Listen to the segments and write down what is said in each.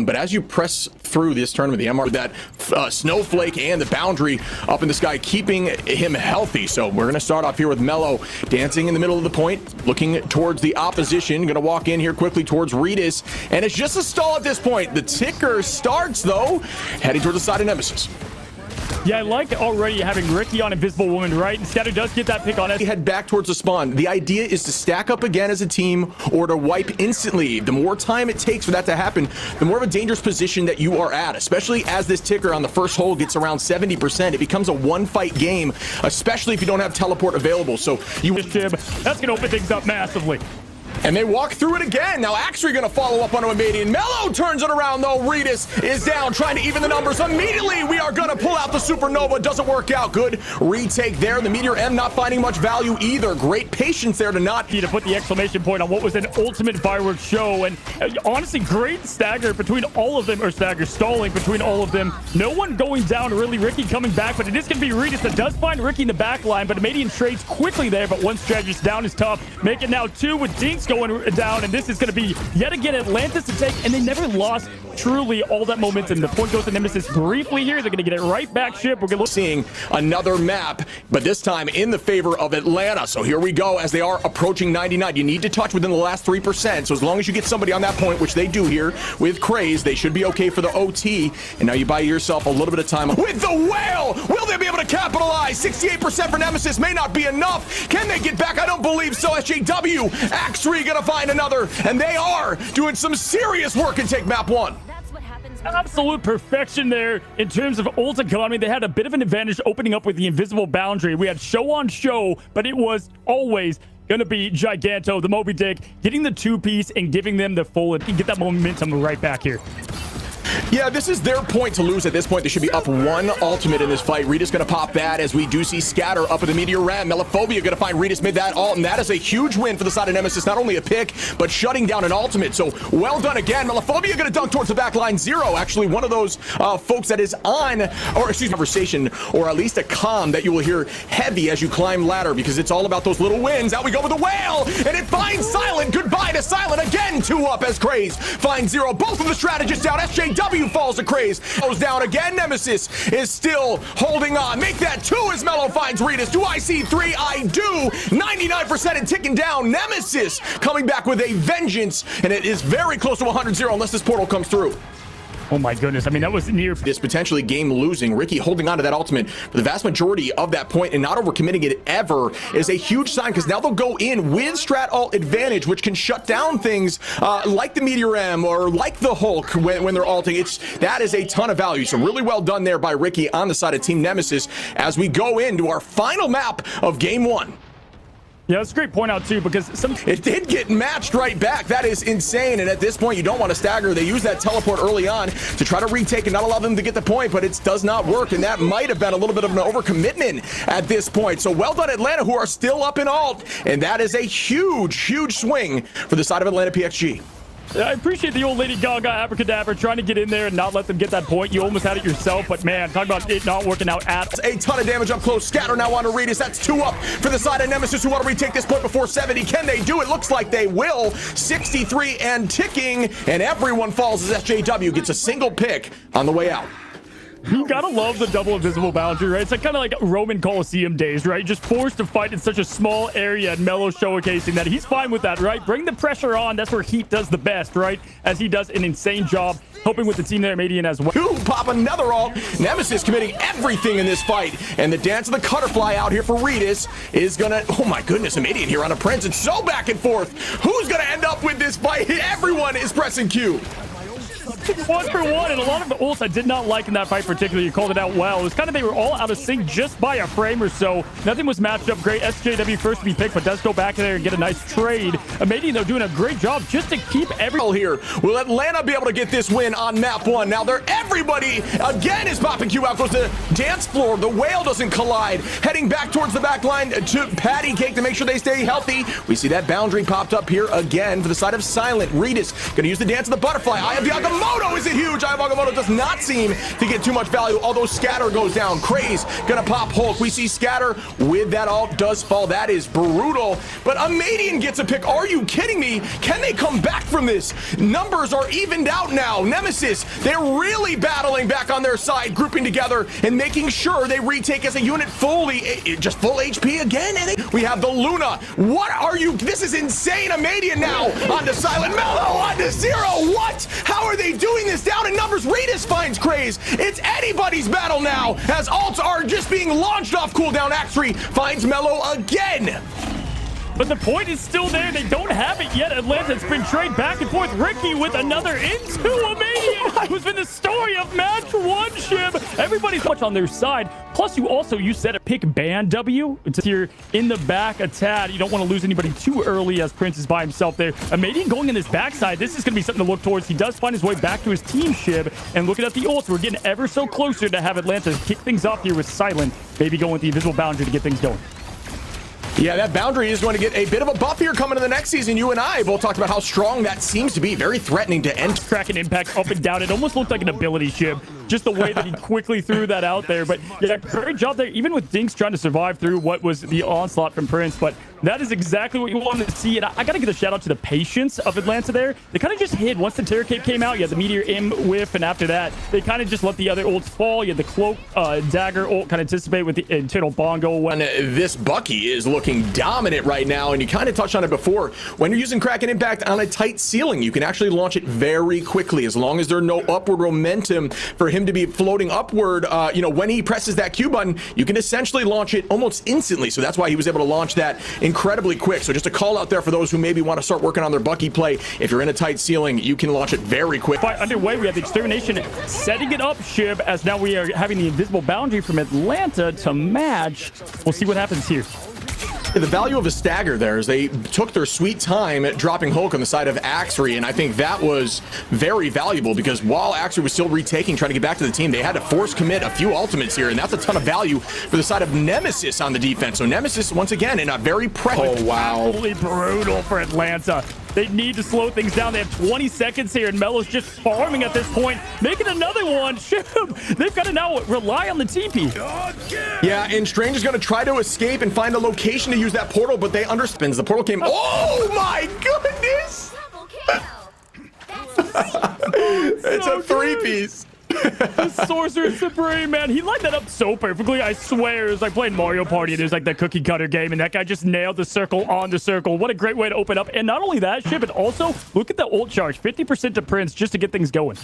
But as you press through this tournament, the MR, that snowflake and the boundary up in the sky, keeping him healthy. So we're going to start off here with Mello dancing in the middle of the point, looking towards the opposition. Going to walk in here quickly towards Regis, and it's just a stall at this point. The ticker starts, though, heading towards the side of Nemesis. Yeah, I like already having Ricky on Invisible Woman, right? And Scatter does get that pick on it. Head back towards the spawn. The idea is to stack up again as a team or to wipe instantly. The more time it takes for that to happen, the more of a dangerous position that you are at, especially as this ticker on the first hole gets around 70%. It becomes a one-fight game, especially if you don't have teleport available. So that's going to open things up massively. And they walk through it again. Now Axry gonna follow up on Omadian. Mello turns it around though. Regis is down, trying to even the numbers. Immediately we are gonna pull out the Supernova. Doesn't work out. Good retake there. The Meteor M not finding much value either. Great patience there to not to put the exclamation point on what was an ultimate fireworks show. And honestly, great stagger between all of them, or stagger stalling between all of them. No one going down really. Ricky coming back, but it is gonna be Regis that does find Ricky in the back line, but Omadian trades quickly there, but one strategist down is tough. Make it now 2 with Dinks going down, and this is going to be yet again Atlantis to take, and they never lost truly all that momentum. The point goes to Nemesis briefly here. They're going to get it right back ship. We're going to look seeing another map, but this time in the favor of Atlanta. So here we go as they are approaching 99. You need to touch within the last 3%. So as long as you get somebody on that point, which they do here with Craze, they should be okay for the OT. And now you buy yourself a little bit of time with the whale. Will they be able to capitalize? 68% for Nemesis may not be enough. Can they get back? I don't believe so. SJW, Axe3 gonna find another, and they are doing some serious work and take map 1. Absolute perfection there in terms of ult economy. They had a bit of an advantage opening up with the invisible boundary. We had show on show, but it was always going to be Giganto, the Moby Dick, getting the 2-piece and giving them the full and get that momentum right back here. Yeah, this is their point to lose at this point. They should be up 1 ultimate in this fight. Regis going to pop that as we do see Scatter up at the Meteor Ram. Melophobia going to find Regis mid that ult, and that is a huge win for the side of Nemesis. Not only a pick, but shutting down an ultimate. So well done again. Melophobia going to dunk towards the back line. Zero, actually one of those folks that is on, or excuse me, conversation, or at least a comm that you will hear heavy as you climb ladder, because it's all about those little wins. Out we go with the whale, and it finds Silent. Goodbye to Silent. Again, 2 up as Craze finds Zero. Both of the strategists down. SJW falls to Craze. Goes down again. Nemesis is still holding on. Make that 2 as Mello finds Regis. Do I see 3? I do. 99% and ticking down. Nemesis coming back with a vengeance, and it is very close to 100-0 unless this portal comes through. Oh my goodness, I mean, that was near this potentially game losing. Ricky holding on to that ultimate for the vast majority of that point and not overcommitting it ever is a huge sign, because now they'll go in with strat ult advantage, which can shut down things like the Meteor M or like the Hulk when they're ulting. That is a ton of value. So really well done there by Ricky on the side of Team Nemesis as we go into our final map of game 1. Yeah, that's a great point out too, because it did get matched right back. That is insane. And at this point, you don't want to stagger. They use that teleport early on to try to retake and not allow them to get the point, but it does not work. And that might have been a little bit of an overcommitment at this point. So well done, Atlanta, who are still up in alt. And that is a huge, huge swing for the side of Atlanta PXG. I appreciate the old Lady Gaga abracadabra trying to get in there and not let them get that point. You almost had it yourself, but man, talk about it not working out at a ton of damage up close. Scatter now on to Regis. That's 2 up for the side of Nemesis, who want to retake this point before 70. Can they do it? Looks like they will. 63 and ticking, and everyone falls as SJW gets a single pick on the way out. You gotta love the double invisible boundary, right? It's like kind of like Roman Coliseum days, right? Just forced to fight in such a small area, and Mello showcasing that he's fine with that, right? Bring the pressure on. That's where Heat does the best, right? As he does an insane job helping with the team there, Madian as well. Pop another ult. Nemesis committing everything in this fight, and the dance of the Cutterfly out here for Regis is gonna, oh my goodness, Madian here on a Prince. It's so back and forth. Who's gonna end up with this fight? Everyone is pressing Q. 1 for 1, and a lot of the ults I did not like in that fight particularly. You called it out well. It was kind of, they were all out of sync just by a frame or so. Nothing was matched up great. SJW first to be picked, but does go back in there and get a nice trade. Amadian, though, doing a great job just to keep everyone here. Will Atlanta be able to get this win on map 1? Now everybody again is popping Q out. Goes to dance floor. The whale doesn't collide. Heading back towards the back line to Patty Cake to make sure they stay healthy. We see that boundary popped up here again for the side of Silent. Regis gonna use the dance of the butterfly. Eye of Diago Agamotto is it huge? Agamotto does not seem to get too much value, although Scatter goes down. Craze gonna pop Hulk. We see Scatter with that ult does fall. That is brutal. But Amadian gets a pick. Are you kidding me? Can they come back from this? Numbers are evened out now. Nemesis, they're really battling back on their side, grouping together and making sure they retake as a unit fully, just full HP again. And we have the Luna. What are you? This is insane. Amadian now onto Silent Mellow, onto Zero. What? How are they doing this? Down in numbers. Raidus finds Craze. It's anybody's battle now as ults are just being launched off cooldown. Axtree finds Mellow again. But the point is still there. They don't have it yet. Atlanta's been traded back and forth. Ricky with another into Amadian, who's been the story of match one, Shib. Everybody's much on their side. Plus, you said a pick ban W. It's here in the back a tad. You don't want to lose anybody too early as Prince is by himself there. Amadian going in this backside. This is going to be something to look towards. He does find his way back to his team, Shib. And looking at the ults, we're getting ever so closer to have Atlanta kick things off here with Silent. Maybe going with the invisible boundary to get things going. Yeah, that boundary is going to get a bit of a buff here coming in the next season. You and I both talked about how strong that seems to be. Very threatening to end. Kraken impact up and down. It almost looked like an ability Shib. Just the way that he quickly threw that out there. But yeah, great job there. Even with Dinks trying to survive through what was the onslaught from Prince. But that is exactly what you wanted to see. And I got to give a shout out to the patience of Atlanta there. They kind of just hid. Once the Terror Cape came out, you had the Meteor Im whiff. And after that, they kind of just let the other ults fall. You had the Cloak Dagger ult kind of anticipate with the internal Bongo. And this Bucky is looking dominant right now. And you kind of touched on it before. When you're using Kraken Impact on a tight ceiling, you can actually launch it very quickly. As long as there's no upward momentum for him to be floating upward, when he presses that Q button, you can essentially launch it almost instantly. So that's why he was able to launch that incredibly quick. So just a call out there for those who maybe want to start working on their Bucky play. If you're in a tight ceiling, you can launch it very quick. Fight underway. We have the Extermination setting it up, Shib, as now we are having the invisible boundary from Atlanta to match. We'll see what happens here. The value of a stagger there is they took their sweet time at dropping Hulk on the side of Axtree, and I think that was very valuable because while Axtree was still retaking, trying to get back to the team, they had to force commit a few ultimates here, and that's a ton of value for the side of Nemesis on the defense. So Nemesis, once again, in a very Oh, wow. Absolutely brutal for Atlanta. They need to slow things down. They have 20 seconds here, and Melo's just farming at this point, making another one. Shoot. They've got to now rely on the TP. Yeah, and Strange is going to try to escape and find a location to use that portal, but they underspins. The portal came. Oh my goodness! It's a three-piece. The Sorcerer Supreme, man, he lined that up so perfectly. I swear, it was like playing Mario Party. There's like the cookie cutter game, and that guy just nailed the circle on the circle. What a great way to open up. And not only that, Shib, but also look at the ult charge, 50% to Prince just to get things going.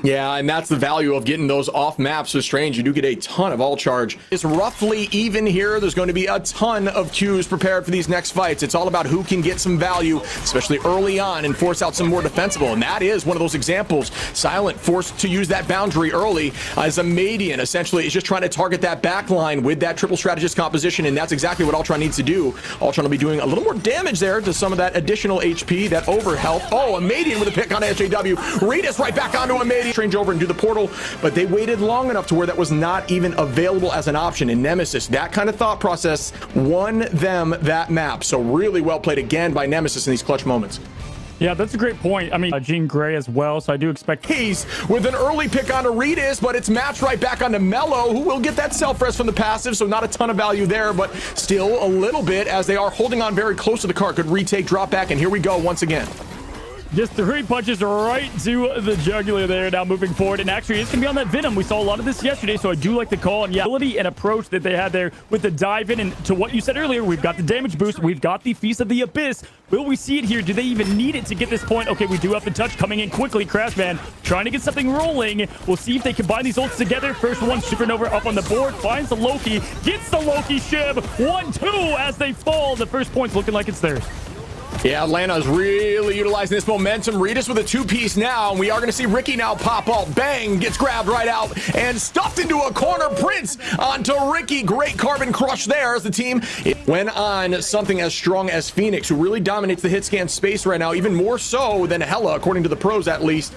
Yeah, and that's the value of getting those off maps with Strange. You do get a ton of all charge. It's roughly even here. There's going to be a ton of Qs prepared for these next fights. It's all about who can get some value, especially early on, and force out some more defensible. And that is one of those examples. Silent forced to use that boundary early as Amadian essentially is just trying to target that back line with that triple strategist composition, and that's exactly what Ultron needs to do. Ultron will be doing a little more damage there to some of that additional HP, that over health. Oh, Amadian with a pick on SJW. Raidus right back onto Amadian. Strange over and do the portal, but they waited long enough to where that was not even available as an option. In Nemesis, that kind of thought process won them that map. So really well played again by Nemesis in these clutch moments. Yeah, that's a great point. I mean, Jean Grey as well, so I do expect he's with an early pick onto Raidus, but it's matched right back onto Mellow, who will get that self-res from the passive, so not a ton of value there, but still a little bit as they are holding on very close to the cart. Good retake, drop back, and here we go once again. Just 3 punches right to the jugular there. Now moving forward, and actually it's going to be on that Venom. We saw a lot of this yesterday, so I do like the call and ability and approach that they had there with the dive in. And to what you said earlier, we've got the damage boost. We've got the Feast of the Abyss. Will we see it here? Do they even need it to get this point? Okay, we do have the touch coming in quickly. Crashman trying to get something rolling. We'll see if they combine these ults together. First one, Supernova up on the board. Finds the Loki. Gets the Loki Shib. 1-2 as they fall. The first point's looking like it's theirs. Yeah, Atlanta's really utilizing this momentum. Raidus with a two-piece now, and we are going to see Ricky now pop up. Bang! Gets grabbed right out and stuffed into a corner. Prince onto Ricky. Great carbon crush there as the team went on something as strong as Phoenix, who really dominates the hit scan space right now, even more so than Hela, according to the pros at least.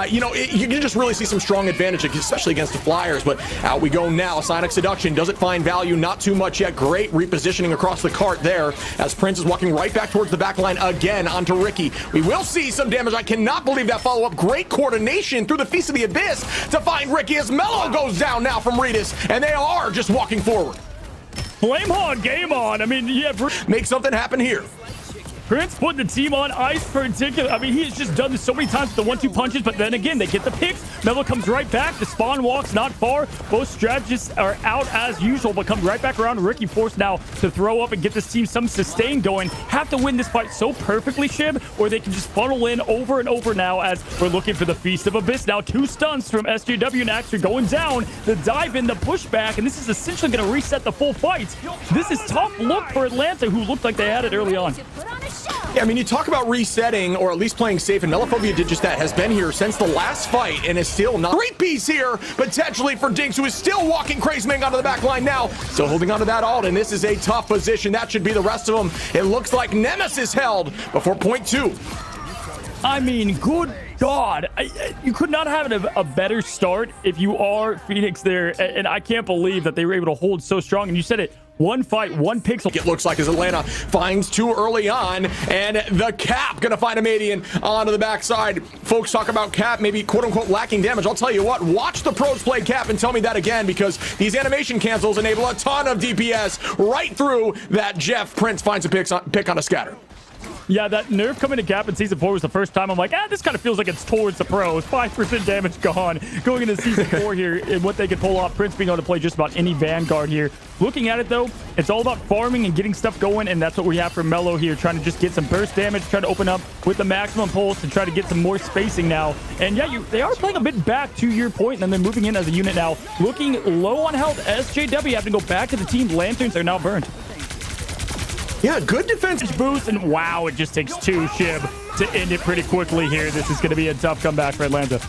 You can just really see some strong advantage, especially against the Flyers, but out we go now. Sonic Seduction doesn't find value, not too much yet. Great repositioning across the cart there as Prince is walking right back towards the back line backline again onto Ricky. We will see some damage. I cannot believe that follow-up. Great coordination through the Feast of the Abyss to find Ricky as Mello goes down now from Regis, and they are just walking forward. Flamehawk game on. I mean, yeah, make something happen here. Prince put the team on ice particular. I mean, he's just done this so many times with the 1-2 punches, but then again, they get the picks. Mello comes right back. The spawn walks not far. Both strategists are out as usual, but come right back around. Ricky forced now to throw up and get this team some sustain going. Have to win this fight so perfectly, Shib, or they can just funnel in over and over now as we're looking for the Feast of Abyss. Now 2 stunts from SJW and Axter going down. The dive in, the pushback, and this is essentially going to reset the full fight. This is tough look for Atlanta, who looked like they had it early on. Yeah, I mean, you talk about resetting or at least playing safe, and Melophobia did just that. Has been here since the last fight and is still not. Great piece here, potentially for Dinks, who is still walking Crazy Man onto the back line now. Still holding onto that ult, and this is a tough position. That should be the rest of them. It looks like Nemesis held before point 2. I mean, good God. You could not have a better start if you are Phoenix there, and I can't believe that they were able to hold so strong. And you said it. 1 fight, 1 pixel. It looks like as Atlanta finds 2 early on, and the Cap gonna find a Madian onto the backside. Folks talk about Cap maybe quote-unquote lacking damage. I'll tell you what, watch the pros play Cap and tell me that again, because these animation cancels enable a ton of DPS right through that. Jeff Prince finds a pick on a scatter. Yeah, that nerf coming to Cap in Season 4 was the first time I'm like, this kind of feels like it's towards the pros. 5% damage gone. Going into Season 4 here, and what they could pull off. Prince being able to play just about any Vanguard here. Looking at it, though, it's all about farming and getting stuff going, and that's what we have for Mello here, trying to just get some burst damage, try to open up with the maximum pulse and try to get some more spacing now. And yeah, they are playing a bit back to your point, and then they're moving in as a unit now. Looking low on health, SJW having to go back to the team. Lanterns are now burned. Yeah, good defense boost, and wow, it just takes 2, Shib, to end it pretty quickly here. This is going to be a tough comeback for Atlanta.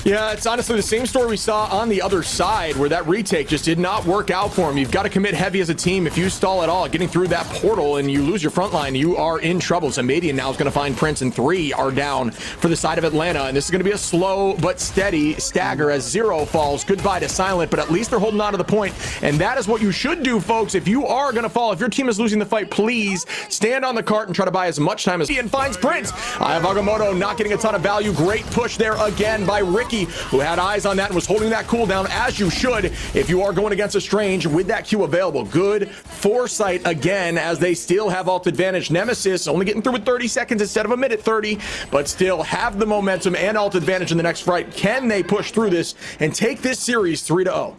Yeah, it's honestly the same story we saw on the other side, where that retake just did not work out for him. You've got to commit heavy as a team. If you stall at all, getting through that portal and you lose your front line, you are in trouble. So Madian now is going to find Prince, and 3 are down for the side of Atlanta. And this is going to be a slow but steady stagger as 0 falls. Goodbye to Silent, but at least they're holding on to the point. And that is what you should do, folks. If you are going to fall, if your team is losing the fight, please stand on the cart and try to buy as much time as Ian finds Prince. Agamotto not getting a ton of value. Great push there again by Ricky, who had eyes on that and was holding that cooldown, as you should if you are going against a Strange with that Q available. Good foresight again, as they still have ult advantage. Nemesis only getting through with 30 seconds instead of a minute 30, but still have the momentum and ult advantage in the next fight. Can they push through this and take this series 3-0?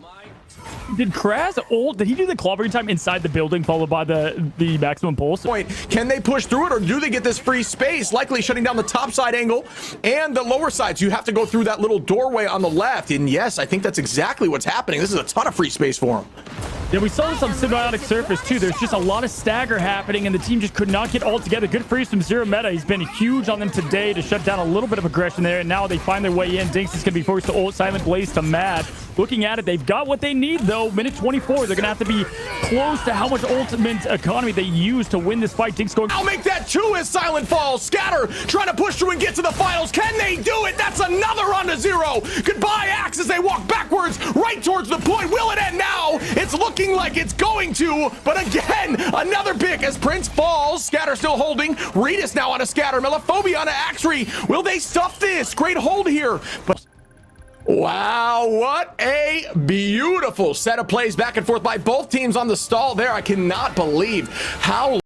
Did Kraz ult? Did he do the clobbering time inside the building followed by the maximum pulse? Can they push through it, or do they get this free space? Likely shutting down the top side angle and the lower sides. You have to go through that little doorway on the left. And yes, I think that's exactly what's happening. This is a ton of free space for them. Yeah, we saw this on Symbiotic Surface too. There's just a lot of stagger happening, and the team just could not get all together. Good freeze from Zero Meta. He's been huge on them today to shut down a little bit of aggression there, and now they find their way in. Dinks is going to be forced to ult. Silent Blaze to Mad. Looking at it, they've got what they need, though. Minute 24, they're going to have to be close to how much ultimate economy they use to win this fight. Dinks going... I'll make that 2 as Silent falls. Scatter trying to push through and get to the finals. Can they do it? That's another run to 0. Goodbye, Axe, as they walk backwards right towards the point. Will it end now? It's looking like it's going to, but again, another pick as Prince falls. Scatter still holding. Regis now on a Scatter. Melophobia on a Axry. Will they stuff this? Great hold here. But wow, what a beautiful set of plays back and forth by both teams on the stall there. I cannot believe how